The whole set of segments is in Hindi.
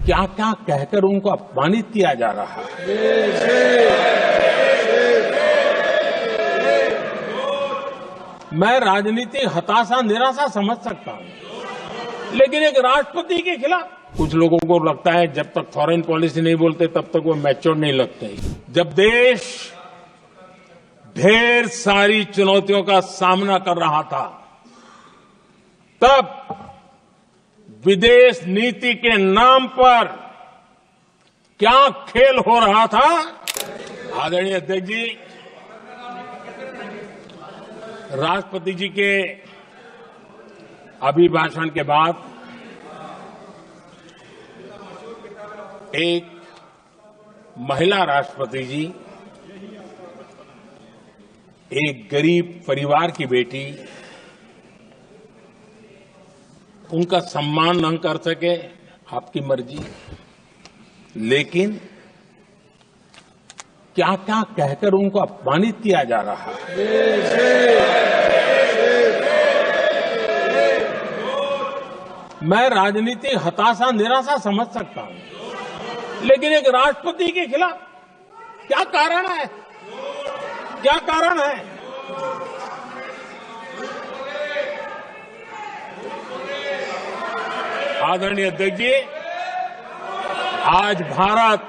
क्या क्या कहकर उनको अपमानित किया जा रहा है। मैं राजनीतिक हताशा निराशा समझ सकता हूं, लेकिन एक राष्ट्रपति के खिलाफ कुछ लोगों को लगता है जब तक फॉरेन पॉलिसी नहीं बोलते तब तक वो मैच्योर नहीं लगते। जब देश ढेर सारी चुनौतियों का सामना कर रहा था, तब विदेश नीति के नाम पर क्या खेल हो रहा था। आदरणीय अध्यक्ष जी, राष्ट्रपति जी के अभिभाषण के बाद एक महिला राष्ट्रपति जी एक गरीब परिवार की बेटी, उनका सम्मान न कर सके, आपकी मर्जी, लेकिन क्या क्या कहकर उनको अपमानित किया जा रहा है। मैं राजनीतिक हताशा निराशा समझ सकता हूं, लेकिन एक राष्ट्रपति के खिलाफ क्या कारण है, क्या कारण है। आदरणीय अध्यक्ष जी, आज भारत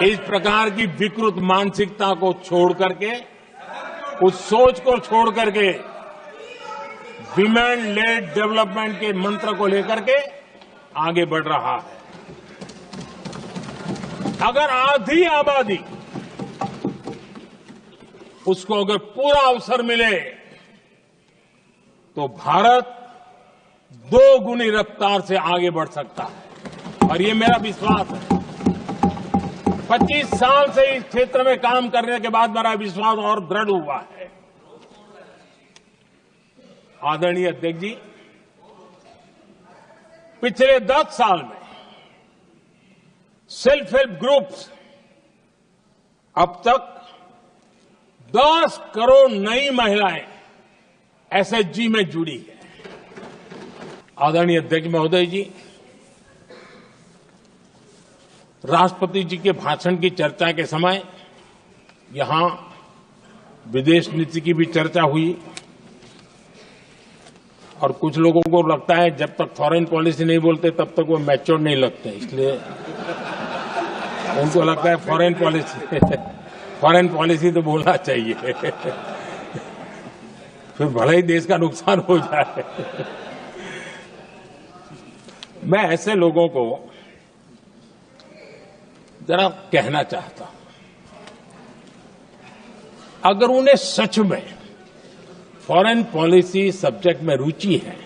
इस प्रकार की विकृत मानसिकता को छोड़ करके, उस सोच को छोड़ करके विमेन लेड डेवलपमेंट के मंत्र को लेकर के आगे बढ़ रहा है। अगर आधी आबादी उसको अगर पूरा अवसर मिले तो भारत 2 गुनी रफ्तार से आगे बढ़ सकता है, और ये मेरा विश्वास है। 25 साल से इस क्षेत्र में काम करने के बाद मेरा विश्वास और दृढ़ हुआ है। आदरणीय अध्यक्ष जी, पिछले 10 साल में सेल्फ हेल्प ग्रुप्स अब तक 10 करोड़ नई महिलाएं एसएचजी में जुड़ी है। आदरणीय अध्यक्ष महोदय जी, राष्ट्रपति जी के भाषण की चर्चा के समय यहां विदेश नीति की भी चर्चा हुई, और कुछ लोगों को लगता है जब तक फॉरेन पॉलिसी नहीं बोलते तब तक वो मैच्योर नहीं लगते, इसलिए उनको लगता है फॉरेन पॉलिसी तो बोलना चाहिए फिर भले ही देश का नुकसान हो जाए। मैं ऐसे लोगों को जरा कहना चाहता हूं, अगर उन्हें सच में फॉरेन पॉलिसी सब्जेक्ट में रुचि है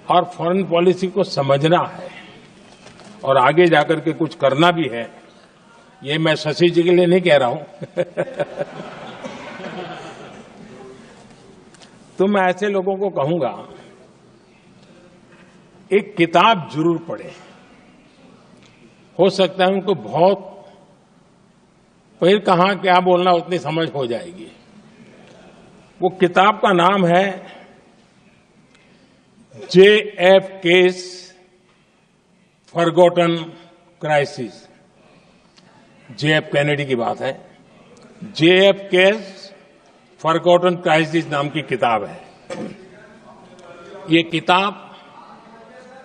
और फॉरेन पॉलिसी को समझना है और आगे जाकर के कुछ करना भी है, ये मैं शशि जी के लिए नहीं कह रहा हूं तो मैं ऐसे लोगों को कहूंगा, एक किताब जरूर पढ़ें। हो सकता है उनको बहुत फिर कहां क्या बोलना उतनी समझ हो जाएगी। वो किताब का नाम है JF case forgotten crisis. JF Kennedy की बात है। JF केस फॉरगॉटन क्राइसिस नाम की किताब है। ये किताब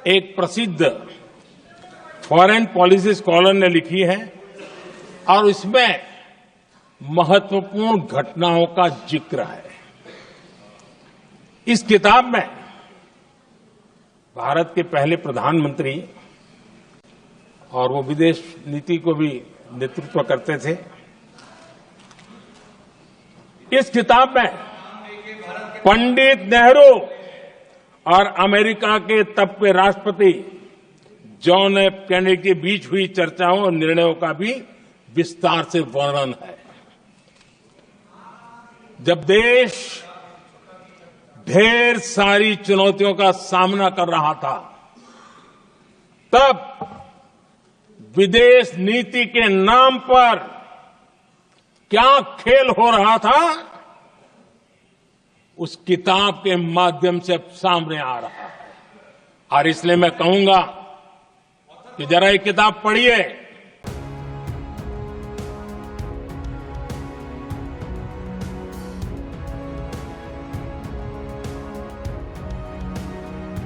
एक प्रसिद्ध फॉरेन पॉलिसी स्कॉलर ने लिखी है, और इसमें महत्वपूर्ण घटनाओं का जिक्र है। इस किताब में भारत के पहले प्रधानमंत्री, और वो विदेश नीति को भी नेतृत्व करते थे, इस किताब में पंडित नेहरू और अमेरिका के तब के राष्ट्रपति जॉन एफ कैनेडी के बीच हुई चर्चाओं और निर्णयों का भी विस्तार से वर्णन है। जब देश ढेर सारी चुनौतियों का सामना कर रहा था, तब विदेश नीति के नाम पर क्या खेल हो रहा था, उस किताब के माध्यम से सामने आ रहा है। और इसलिए मैं कहूंगा, कि जरा ये किताब पढ़िए,